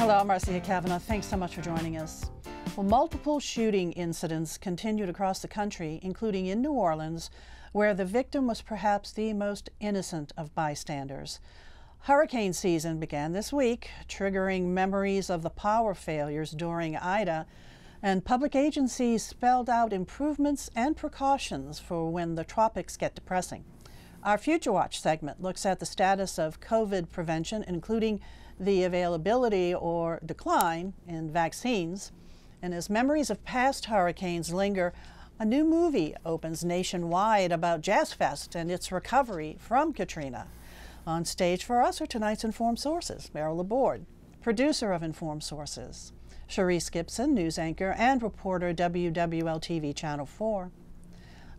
Hello, I'm Marcia Cavanaugh. Thanks so much for joining us. Well, multiple shooting incidents continued across the country, including in New Orleans, where the victim was perhaps the most innocent of bystanders. Hurricane season began this week, triggering memories of the power failures during Ida, and public agencies spelled out improvements and precautions for when the tropics get depressing. Our Future Watch segment looks at the status of COVID prevention, including the availability or decline in vaccines. And as memories of past hurricanes linger, a new movie opens nationwide about Jazz Fest and its recovery from Katrina. On stage for us are tonight's Informed Sources, Meryl LaBorde, producer of Informed Sources, CHARISSE GIBSON, news anchor and reporter, WWL-TV Channel 4,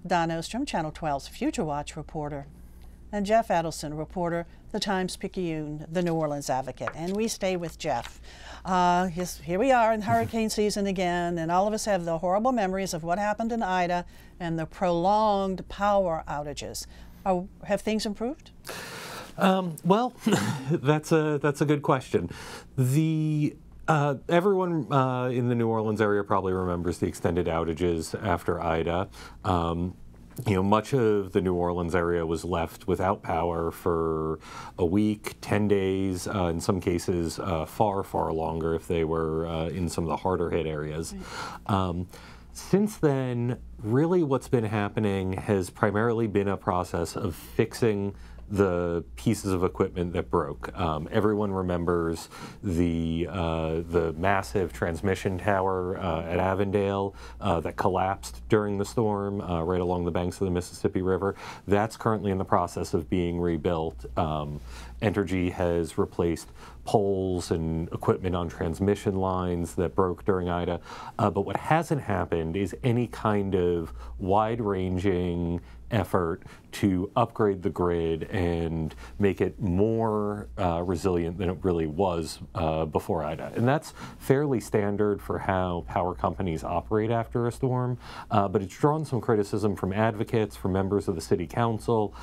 Don Ostrom, Channel 12's Future Watch reporter, and Jeff Adelson, reporter, the Times-Picayune, the New Orleans Advocate. And we stay with Jeff. Yes, here we are in hurricane season again, and all of us have the horrible memories of what happened in Ida and the prolonged power outages. Have things improved? Well, that's a good question. Everyone in the New Orleans area probably remembers the extended outages after Ida. Much of the New Orleans area was left without power for a week, 10 days, in some cases far, far longer if they were in some of the harder hit areas. Right. Since then, really what's been happening has primarily been a process of fixing the pieces of equipment that broke. Everyone remembers the massive transmission tower at Avondale that collapsed during the storm right along the banks of the Mississippi River. That's currently in the process of being rebuilt. Entergy has replaced poles and equipment on transmission lines that broke during Ida. But what hasn't happened is any kind of wide-ranging effort to upgrade the grid and make it more resilient than it really was before Ida. And that's fairly standard for how power companies operate after a storm, but it's drawn some criticism from advocates, from members of the City Council,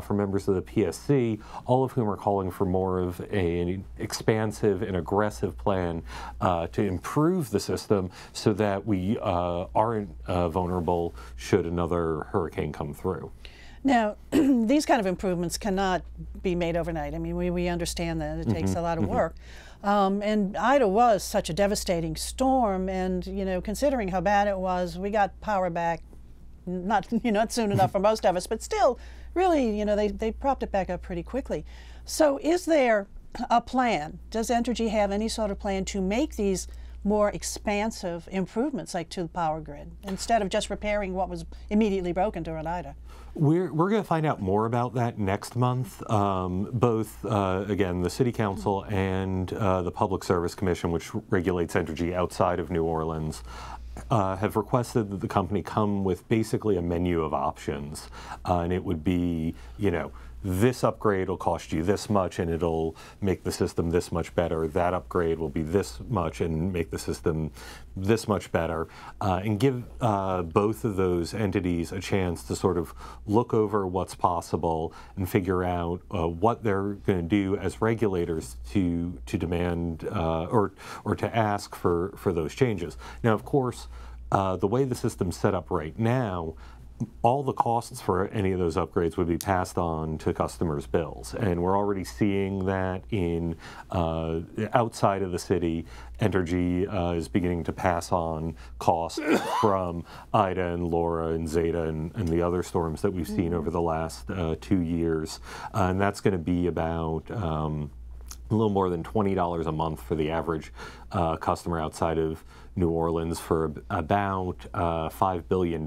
from members of the PSC, all of whom are calling for more of an expansive and aggressive plan to improve the system so that we aren't vulnerable should another hurricane come through. Now, these kind of improvements cannot be made overnight. I mean, we understand that. It takes a lot of work. And Ida was such a devastating storm, and, considering how bad it was, we got power back, not soon enough for most of us, but still, really, they propped it back up pretty quickly. So is there a plan? Does Entergy have any sort of plan to make these more expansive improvements, like to the power grid, instead of just repairing what was immediately broken during Ida? We're going to find out more about that next month. Both, again, the City Council and the Public Service Commission, which regulates Entergy outside of New Orleans, have requested that the company come with basically a menu of options. And it would be, this upgrade will cost you this much and it'll make the system this much better. That upgrade will be this much and make the system this much better. And give both of those entities a chance to sort of look over what's possible and figure out what they're going to do as regulators to demand or to ask for those changes. Now, of course, the way the system's set up right now, all the costs for any of those upgrades would be passed on to customers' bills. And we're already seeing that in outside of the city. Entergy is beginning to pass on costs from Ida and Laura and Zeta and the other storms that we've seen over the last 2 years. And that's going to be about a little more than $20 a month for the average customer outside of New Orleans, for about $5 billion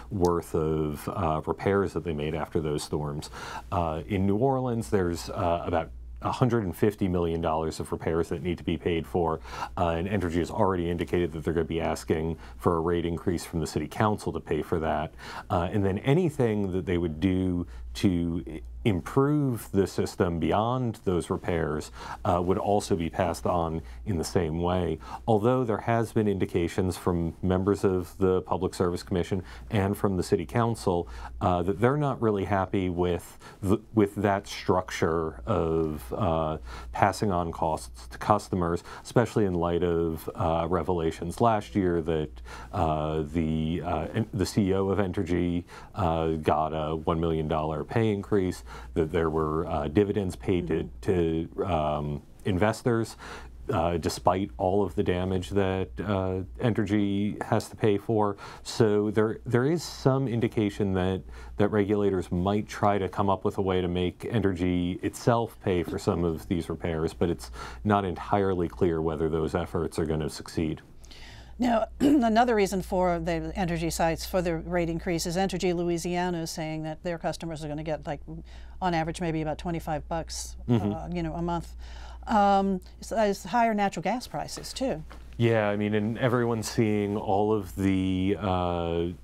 worth of repairs that they made after those storms. In New Orleans, there's about $150 million of repairs that need to be paid for, and Entergy has already indicated that they're going to be asking for a rate increase from the City Council to pay for that. And then anything that they would do to improve the system beyond those repairs would also be passed on in the same way. Although there has been indications from members of the Public Service Commission and from the City Council that they're not really happy with that structure of passing on costs to customers, especially in light of revelations last year that the CEO of Entergy got a $1 million pay increase, that there were dividends paid to investors, despite all of the damage that Entergy has to pay for. So there is some indication that regulators might try to come up with a way to make Entergy itself pay for some of these repairs, but it's not entirely clear whether those efforts are going to succeed. Now, another reason for the Entergy sites for the rate increase is Entergy Louisiana is saying that their customers are going to get, like, on average, maybe about $25, you know, a month. It's higher natural gas prices too. Yeah, I mean, and everyone's seeing all of the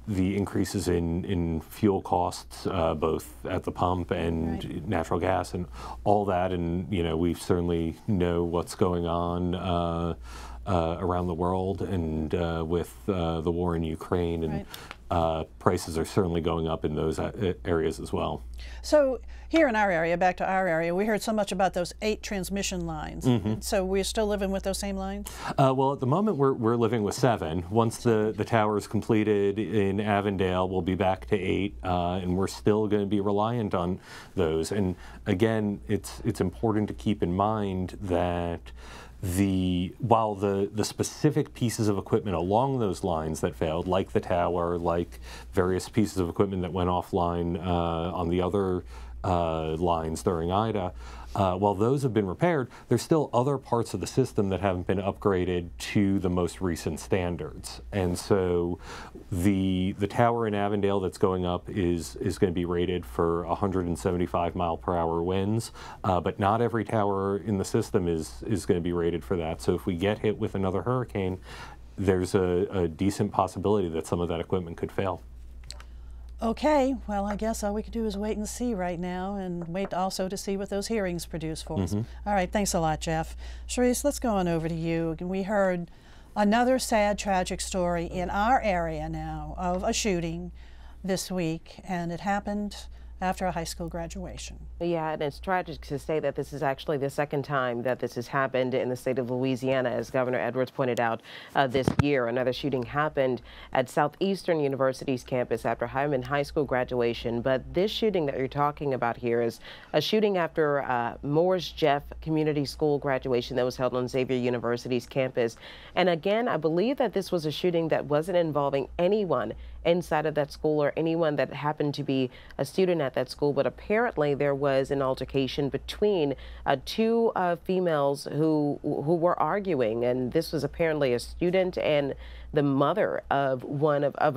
increases in fuel costs, both at the pump and natural gas and all that, and you know, we certainly know what's going on around the world, and with the war in Ukraine, and prices are certainly going up in those areas as well. So here in our area, back to our area, we heard so much about those 8 transmission lines. So we're still living with those same lines? Well, at the moment we're living with 7. Once the tower is completed in Avondale, we'll be back to 8, and we're still going to be reliant on those. And again, it's important to keep in mind that while the specific pieces of equipment along those lines that failed, like the tower, like various pieces of equipment that went offline on the other lines during Ida, while those have been repaired, there's still other parts of the system that haven't been upgraded to the most recent standards. And so the tower in Avondale that's going up is going to be rated for 175 mile per hour winds, but not every tower in the system is going to be rated for that. So if we get hit with another hurricane, there's a decent possibility that some of that equipment could fail. Okay, well, I guess all we can do is wait and see right now, and wait also to see what those hearings produce for us. All right, thanks a lot, Jeff. Charisse, let's go on over to you. We heard another sad, tragic story in our area now of a shooting this week, and it happened after a high school graduation. Yeah, and it's tragic to say that this is actually the second time that this has happened in the state of Louisiana, as Governor Edwards pointed out this year. Another shooting happened at Southeastern University's campus after Hyman High School graduation. But this shooting that you're talking about here is a shooting after Morris Jeff Community School graduation that was held on Xavier University's campus. And again, I believe that this was a shooting that wasn't involving anyone inside of that school or anyone that happened to be a student at that school, but apparently there was an altercation between 2 females who were arguing, and this was apparently a student and the mother of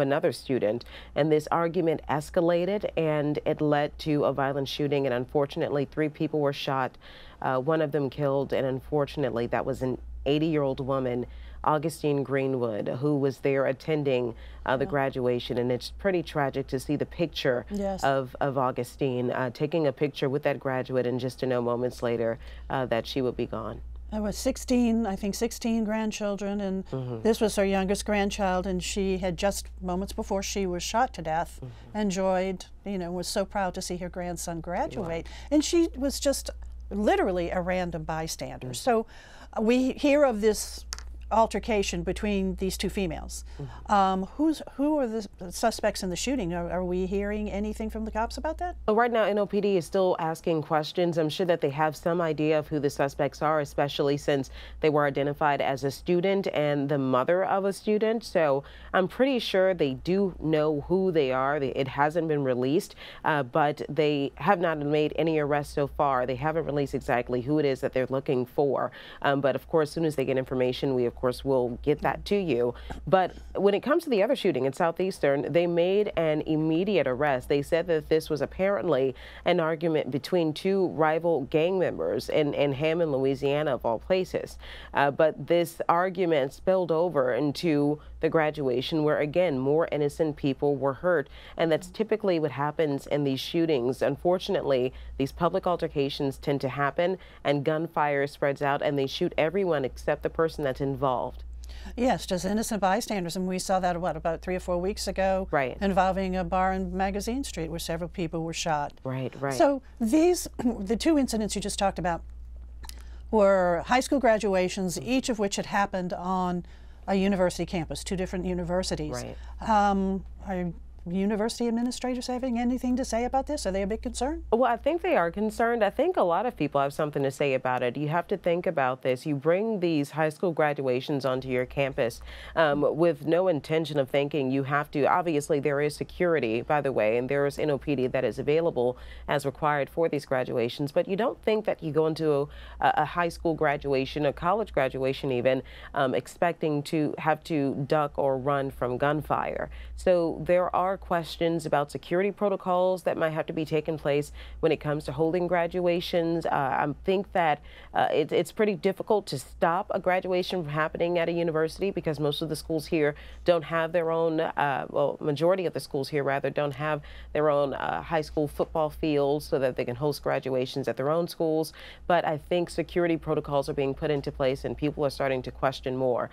another student, and this argument escalated and it led to a violent shooting, and unfortunately 3 people were shot, 1 of them killed, and unfortunately that was an 80-year-old woman, Augustine Greenwood, who was there attending the graduation. And it's pretty tragic to see the picture of Augustine taking a picture with that graduate, and just to know moments later that she would be gone. I was 16, I think 16 grandchildren, and this was her youngest grandchild, and she had just moments before she was shot to death, enjoyed, you know, was so proud to see her grandson graduate. And she was just literally a random bystander. So we hear of this altercation between these 2 females. Who are the suspects in the shooting? Are we hearing anything from the cops about that? Well, right now, NOPD is still asking questions. I'm sure that they have some idea of who the suspects are, especially since they were identified as a student and the mother of a student. So I'm pretty sure they do know who they are. It hasn't been released, but they have not made any arrests so far. They haven't released exactly who it is that they're looking for. But of course, as soon as they get information, we of course will get that to you. But when it comes to the other shooting in Southeastern, they made an immediate arrest. They said that this was apparently an argument between 2 rival gang members in Hammond, Louisiana, of all places. But this argument spilled over into the graduation where, again, more innocent people were hurt. And that's typically what happens in these shootings. Unfortunately, these public altercations tend to happen and gunfire spreads out and they shoot everyone except the person that's involved. Yes, just innocent bystanders, and we saw that, what, about 3 or 4 weeks ago? Right. Involving a bar in Magazine Street where several people were shot. Right, right. So these, the 2 incidents you just talked about were high school graduations, each of which had happened on a university campus, 2 different universities. Right. Are university administrators having anything to say about this? Are they a bit concerned? Well, I think they are concerned. I think a lot of people have something to say about it. You have to think about this. You bring these high school graduations onto your campus with no intention of thinking you have to. Obviously, there is security, by the way, and there is NOPD that is available as required for these graduations. But you don't think that you go into a high school graduation, a college graduation even, expecting to have to duck or run from gunfire. So there are questions about security protocols that might have to be taken place when it comes to holding graduations. I think that it's pretty difficult to stop a graduation from happening at a university because most of the schools here don't have their own, well, majority of the schools here rather don't have their own high school football fields so that they can host graduations at their own schools. But I think security protocols are being put into place and people are starting to question more.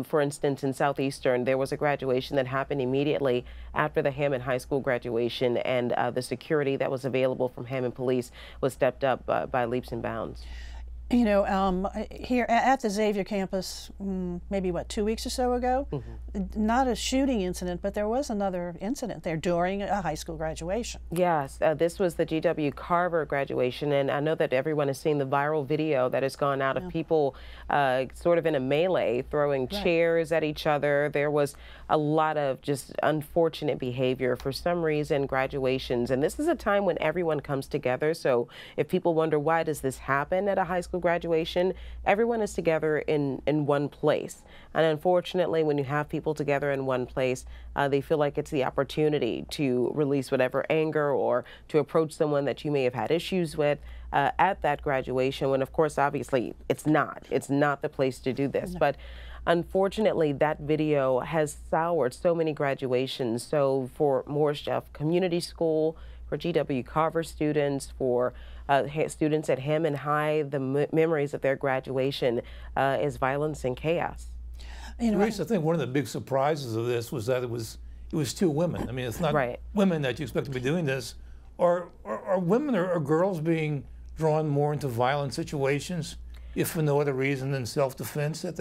For instance, in Southeastern, there was a graduation that happened immediately after the Hammond High School graduation, and the security that was available from Hammond Police was stepped up by leaps and bounds. You know, here at the Xavier campus, maybe what, 2 weeks or so ago, not a shooting incident, but there was another incident there during a high school graduation. Yes, this was the G.W. Carver graduation, and I know that everyone has seen the viral video that has gone out of people sort of in a melee, throwing chairs at each other. There was a lot of just unfortunate behavior. For some reason, graduations, and this is a time when everyone comes together, so if people wonder why does this happen at a high school graduation, everyone is together in one place. And unfortunately, when you have people together in one place, they feel like it's the opportunity to release whatever anger or to approach someone that you may have had issues with at that graduation, when of course, obviously, it's not the place to do this. No. But unfortunately, that video has soured so many graduations. So for Morris Jeff Community School, for G.W. Carver students, for students at Hammond High, the memories of their graduation is violence and chaos. You know, Reese, I think one of the big surprises of this was that it was 2 women. I mean, it's not women that you expect to be doing this. Are women or girls being drawn more into violent situations, if for no other reason than self-defense, that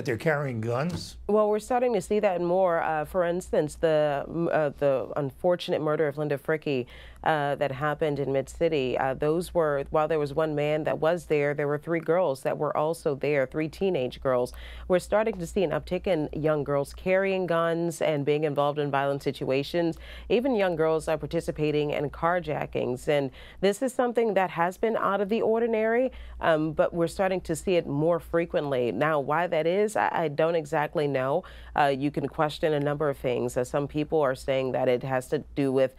they're carrying guns? Well, we're starting to see that more. For instance, the unfortunate murder of Linda Frickey that happened in Mid-City, those were, while there was one man that was there, there were 3 girls that were also there, 3 teenage girls. We're starting to see an uptick in young girls carrying guns and being involved in violent situations. Even young girls are participating in carjackings. And this is something that has been out of the ordinary, but we're starting to see it more frequently. Now, why that is, I don't exactly know. You can question a number of things. Some people are saying that it has to do with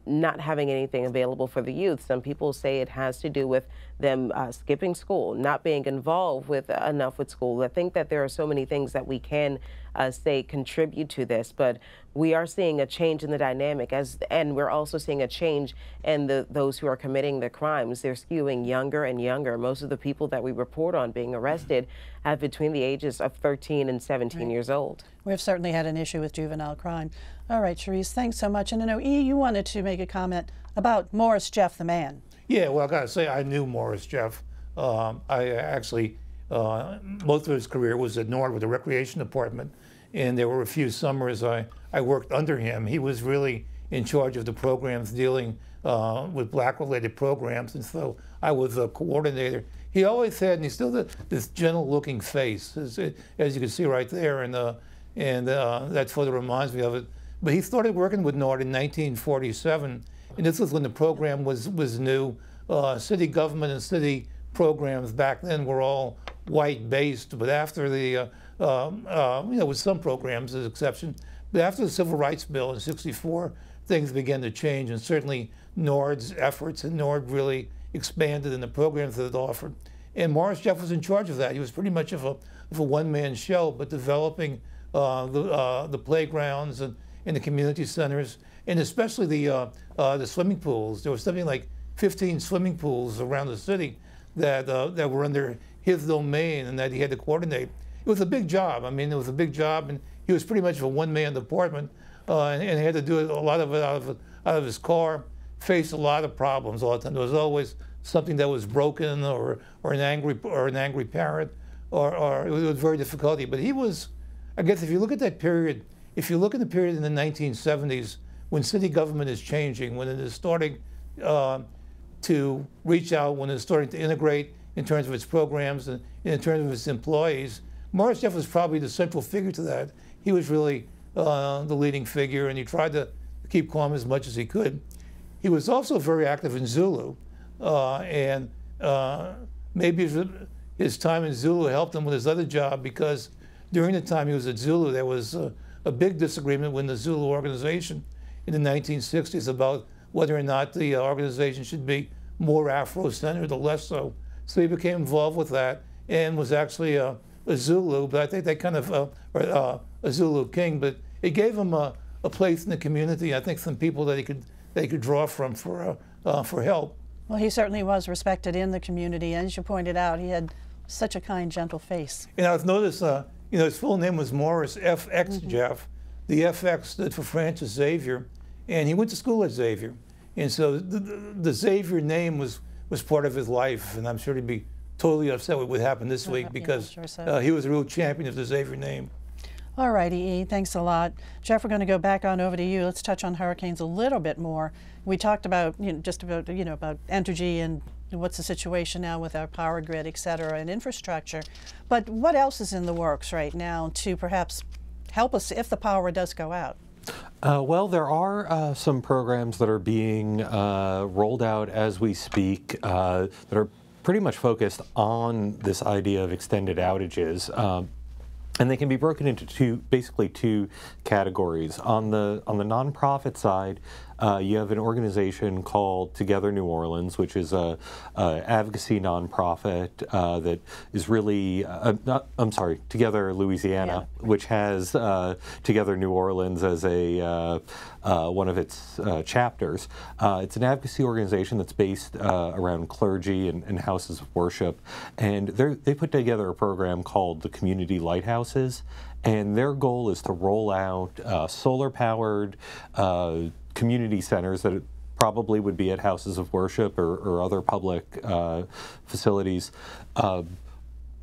not having anything available for the youth. Some people say it has to do with them skipping school, not being involved with enough with school. I think that there are so many things that we can say contribute to this, but we are seeing a change in the dynamic, and we're also seeing a change in those who are committing the crimes. They're skewing younger and younger. Most of the people that we report on being arrested have between the ages of 13 and 17 years old. We've certainly had an issue with juvenile crime. All right, Charisse, thanks so much. And I know, E, you wanted to make a comment about Morris Jeff, the man. Yeah, well, I got to say, I knew Morris Jeff. I actually, most of his career was at Nord with the Recreation Department, and there were a few summers I worked under him. He was really in charge of the programs dealing with black-related programs, and so I was a coordinator. He always had, and he still did, this gentle-looking face, as you can see right there, and that photo reminds me of it. But he started working with Nord in 1947, and this was when the program was new. City government and city programs back then were all white-based, but after the, with some programs as exception, but after the Civil Rights Bill in '64, things began to change, and certainly Nord's efforts, and Nord really expanded in the programs that it offered. And Morris Jeff was in charge of that. He was pretty much of a one-man show, but developing the playgrounds and the community centers, and especially the swimming pools. There was something like 15 swimming pools around the city that were under his domain and that he had to coordinate. It was a big job. I mean, it was a big job, and he was pretty much a one-man department, and he had to do a lot of it out of his car. Faced a lot of problems all the time. There was always something that was broken, or an angry parent, or it was very difficult. But he was, I guess, if you look at that period, if you look at the period in the 1970s when city government is changing, when it is starting to reach out, when it's starting to integrate in terms of its programs and in terms of its employees, Morris Jeff was probably the central figure to that. He was really the leading figure, and he tried to keep calm as much as he could. He was also very active in Zulu, and maybe his time in Zulu helped him with his other job, because during the time he was at Zulu, there was a big disagreement with the Zulu organization in the 1960s about whether or not the organization should be more Afro-centered or less so. So he became involved with that and was actually a Zulu, but I think they kind of, a Zulu king, but it gave him a place in the community. I think some people that he could draw from for help. Well, he certainly was respected in the community, and as you pointed out, he had such a kind, gentle face. And I've noticed, you know, his full name was Morris FX Jeff. The FX stood for Francis Xavier, and he went to school at Xavier. And so the Xavier name was part of his life, and I'm sure he'd be totally upset with what happened this week, because sure so. He was a real champion of the Xavier name. All righty, E, thanks a lot. Jeff, we're going to go back on over to you. Let's touch on hurricanes a little bit more. We talked about, about energy and what's the situation now with our power grid, et cetera, and infrastructure. But what else is in the works right now to perhaps help us if the power does go out? Well, there are some programs that are being rolled out as we speak that are pretty much focused on this idea of extended outages. And they can be broken into basically two categories. On the nonprofit side, you have an organization called Together New Orleans, which is a advocacy nonprofit that is really, Together Louisiana, which has Together New Orleans as a one of its chapters. It's an advocacy organization that's based around clergy and houses of worship, and they put together a program called the Community Lighthouses, and their goal is to roll out solar-powered community centers that probably would be at houses of worship or other public facilities. So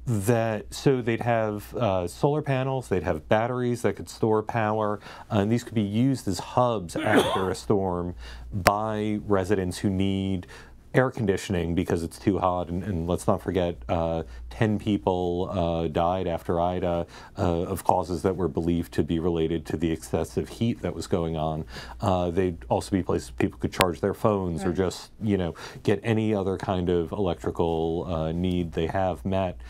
they'd have solar panels, they'd have batteries that could store power, and these could be used as hubs after a storm by residents who need air conditioning because it's too hot. And let's not forget, 10 people died after Ida of causes that were believed to be related to the excessive heat that was going on. They'd also be places people could charge their phones or just, get any other kind of electrical need they have met.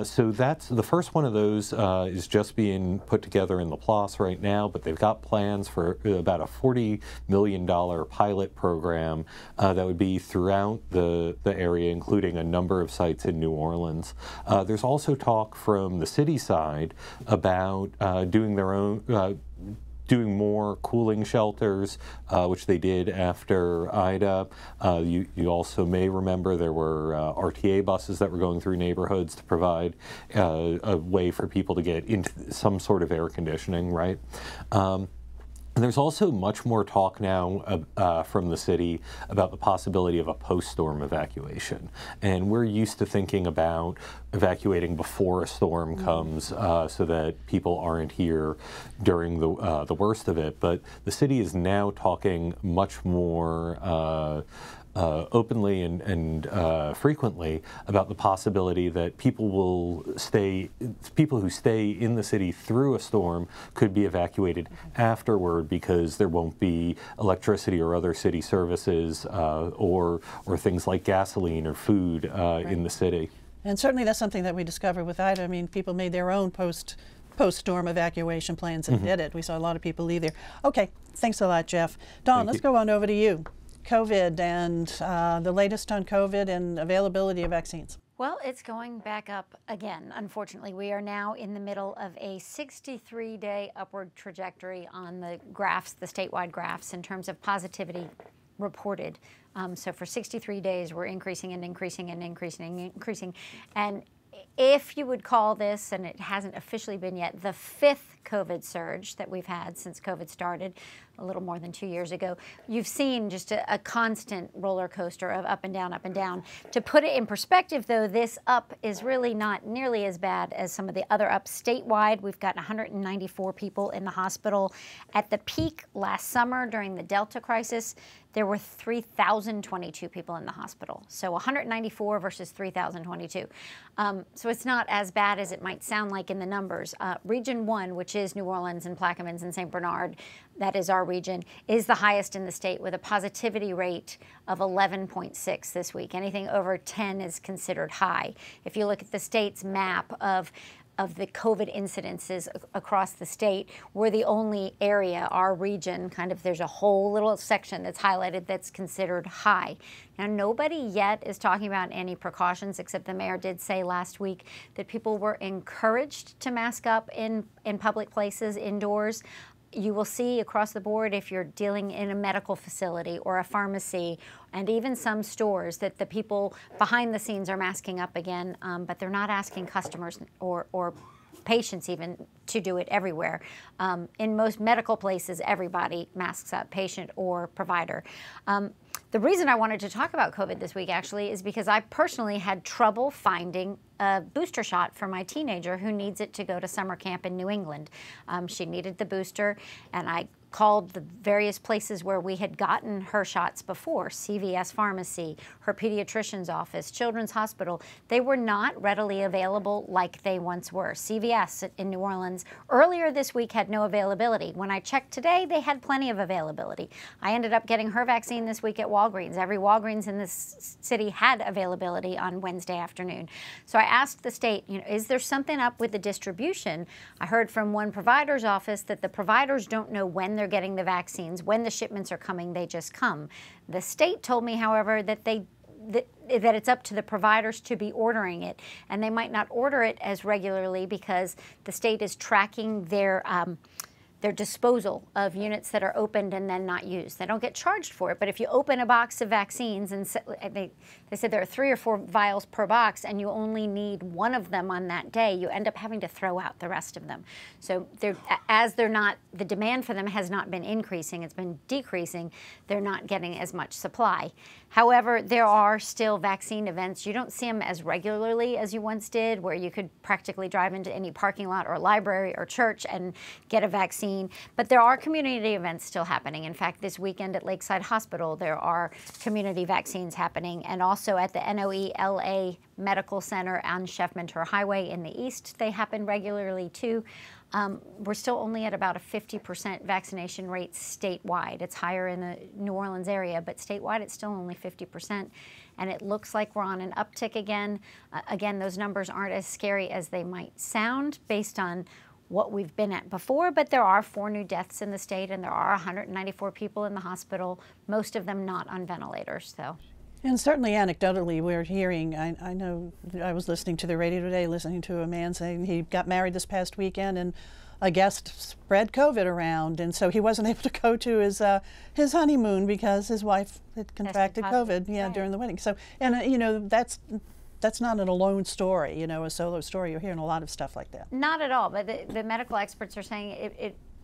So that's the first one of those is just being put together in Laplace right now, but they've got plans for about a $40 million pilot program that would be throughout the area, including a number of sites in New Orleans. There's also talk from the city side about doing their own, doing more cooling shelters, which they did after Ida. You also may remember there were RTA buses that were going through neighborhoods to provide a way for people to get into some sort of air conditioning, right? And there's also much more talk now from the city about the possibility of a post-storm evacuation. And we're used to thinking about evacuating before a storm comes so that people aren't here during the worst of it. But the city is now talking much more openly and frequently about the possibility that people who stay in the city through a storm could be evacuated afterward because there won't be electricity or other city services or things like gasoline or food in the city. And certainly that's something that we discovered with Ida. I mean, people made their own post-storm evacuation plans and did it. We saw a lot of people leave there. Okay, thanks a lot, Jeff. Don, let's go on over to you. COVID and the latest on COVID and availability of vaccines. Well, it's going back up again. Unfortunately, we are now in the middle of a 63-day upward trajectory on the graphs, the statewide graphs, in terms of positivity reported. So for 63 days, we're increasing and increasing and increasing and increasing. And if you would call this, and it hasn't officially been yet, the 5th COVID surge that we've had since COVID started a little more than 2 years ago, you've seen just a constant roller coaster of up and down, up and down. To put it in perspective, though, this up is really not nearly as bad as some of the other ups statewide. We've got 194 people in the hospital. At the peak last summer during the Delta crisis, there were 3,022 people in the hospital. So 194 versus 3,022. So it's not as bad as it might sound like in the numbers. Region 1, which is New Orleans and Plaquemines and St. Bernard, that is our region, is the highest in the state with a positivity rate of 11.6 this week. Anything over 10 is considered high. If you look at the state's map of the COVID incidences across the state, we're the only area, our region, kind of there's a whole little section that's highlighted that's considered high. Now, nobody yet is talking about any precautions, except the mayor did say last week that people were encouraged to mask up in public places, indoors. You will see across the board, if you're dealing in a medical facility or a pharmacy and even some stores, that the people behind the scenes are masking up again, but they're not asking customers or patients even to do it everywhere. In most medical places, everybody masks up, patient or provider. The reason I wanted to talk about COVID this week, actually, is because I personally had trouble finding a booster shot for my teenager who needs it to go to summer camp in New England. She needed the booster, and I called the various places where we had gotten her shots before, CVS Pharmacy, her pediatrician's office, Children's Hospital. They were not readily available like they once were. CVS in New Orleans earlier this week had no availability. When I checked today, they had plenty of availability. I ended up getting her vaccine this week at Walgreens. Every Walgreens in this city had availability on Wednesday afternoon. So I asked the state, is there something up with the distribution? I heard from one provider's office that the providers don't know when they're getting the vaccines, when the shipments are coming, they just come. The state told me, however, that that it's up to the providers to be ordering it, and they might not order it as regularly because the state is tracking their disposal of units that are opened and then not used. They don't get charged for it, but if you open a box of vaccines, and they said there are 3 or 4 vials per box and you only need one of them on that day, you end up having to throw out the rest of them. So the demand for them has not been increasing, it's been decreasing, they're not getting as much supply. However, there are still vaccine events. You don't see them as regularly as you once did, where you could practically drive into any parking lot or library or church and get a vaccine. But there are community events still happening. In fact, this weekend at Lakeside Hospital, there are community vaccines happening. And also at the NOE LA Medical Center on Chef Mentor Highway in the east, they happen regularly too. We're still only at about a 50% vaccination rate statewide. It's higher in the New Orleans area, but statewide it's still only 50%. And it looks like we're on an uptick again. Again, those numbers aren't as scary as they might sound based on what we've been at before, but there are 4 new deaths in the state, and there are 194 people in the hospital, most of them not on ventilators. And certainly anecdotally, we're hearing, I know I was listening to the radio today, listening to a man saying he got married this past weekend and a guest spread COVID around, and so he wasn't able to go to his honeymoon because his wife had contracted COVID right. During the wedding. So, and that's not an alone story, a solo story. You're hearing a lot of stuff like that. Not at all, but the medical experts are saying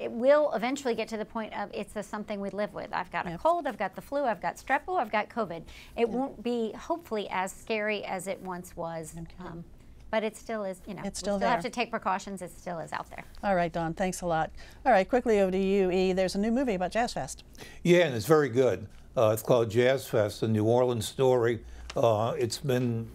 it will eventually get to the point of it's something we live with. I've got a cold, I've got the flu, I've got strep, I've got COVID. It won't be, hopefully, as scary as it once was. Okay. But it still is, it's still we still have to take precautions. It still is out there. All right, Dawn, thanks a lot. All right, quickly over to you, E. There's a new movie about Jazz Fest. Yeah, and it's very good. It's called Jazz Fest, a New Orleans story. It's been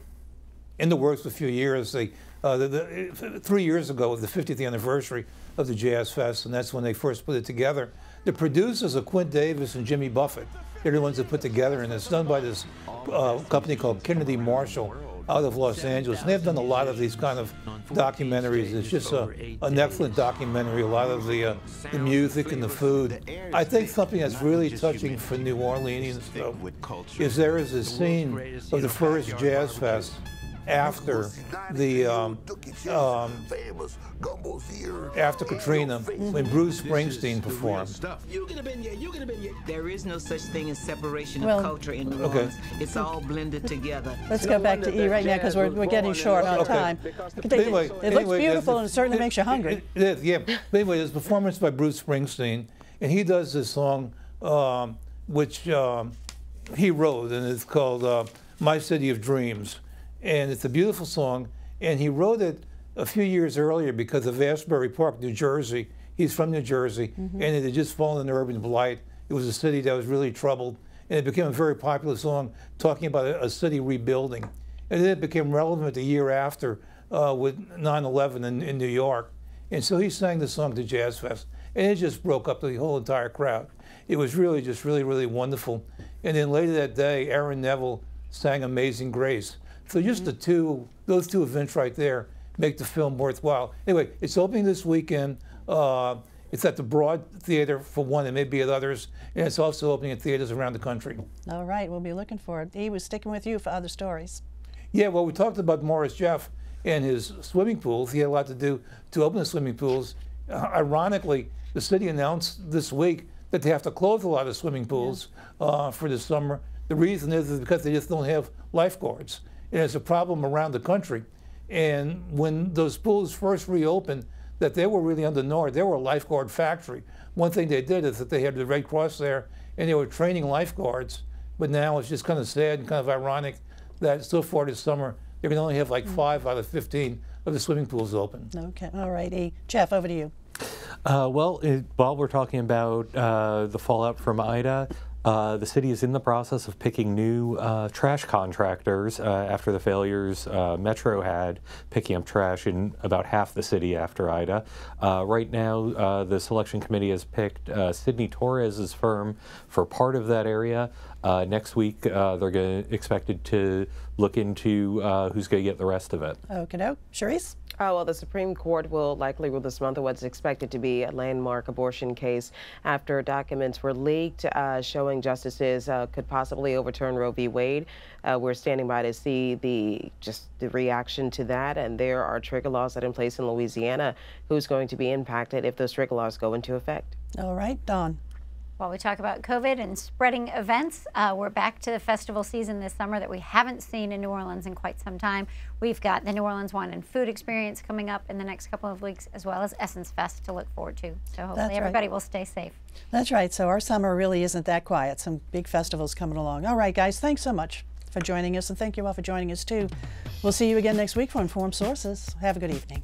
in the works for a few years. 3 years ago, the 50th anniversary of the Jazz Fest, and that's when they first put it together. The producers are Quint Davis and Jimmy Buffett. They're the ones that put together, and it's done by this company called Kennedy Marshall out of Los Angeles. And they've done a lot of these kind of documentaries. It's just an excellent documentary, a lot of the music and the food. I think something that's really touching for New Orleanians, though, is there is a scene of the first Jazz Fest, after the after Katrina, when Bruce Springsteen performed. There is no such thing as separation of culture in New Orleans. It's all blended together. Let's go back to E right now because we're getting short on time. Anyway, it looks beautiful and it certainly makes you hungry. It is, yeah. But anyway, there's a performance by Bruce Springsteen, and he does this song which he wrote, and it's called My City of Dreams. And it's a beautiful song, and he wrote it a few years earlier because of Asbury Park, New Jersey. He's from New Jersey, and it had just fallen into urban blight. It was a city that was really troubled, and it became a very popular song talking about a city rebuilding. And then it became relevant a year after with 9/11 in New York. And so he sang the song to Jazz Fest, and it just broke up the whole entire crowd. It was really just really wonderful. And then later that day, Aaron Neville sang Amazing Grace. So just those two events right there make the film worthwhile. Anyway, it's opening this weekend. It's at the Broad Theater for one, and maybe at others, and it's also opening at theaters around the country. All right, we'll be looking for it. E was sticking with you for other stories. Yeah, well, we talked about Morris Jeff and his swimming pools. He had a lot to do to open the swimming pools. Ironically, the city announced this week that they have to close a lot of swimming pools for the summer. The reason is because they just don't have lifeguards. And it's a problem around the country. And when those pools first reopened, that they were really undernourished. They were a lifeguard factory. One thing they did is that they had the Red Cross there, and they were training lifeguards. But now it's just kind of sad and kind of ironic that so far this summer, they're going to only have like 5 out of 15 of the swimming pools open. Okay, all right, E. Jeff, over to you. While we're talking about the fallout from Ida, the city is in the process of picking new trash contractors after the failures Metro had picking up trash in about half the city after Ida. Right now, the selection committee has picked Sidney Torres's firm for part of that area. Next week, they're expected to look into who's going to get the rest of it. Okay, Charisse? Oh, well, the Supreme Court will likely rule this month on what's expected to be a landmark abortion case after documents were leaked showing justices could possibly overturn Roe v. Wade. We're standing by to see the reaction to that, and there are trigger laws that are in place in Louisiana. Who's going to be impacted if those trigger laws go into effect? All right, Dawn. While we talk about COVID and spreading events, we're back to the festival season this summer that we haven't seen in New Orleans in quite some time. We've got the New Orleans Wine and Food Experience coming up in the next couple of weeks, as well as Essence Fest to look forward to. So hopefully everybody will stay safe. That's right. So our summer really isn't that quiet. Some big festivals coming along. All right, guys, thanks so much for joining us, and thank you all for joining us, too. We'll see you again next week for Informed Sources. Have a good evening.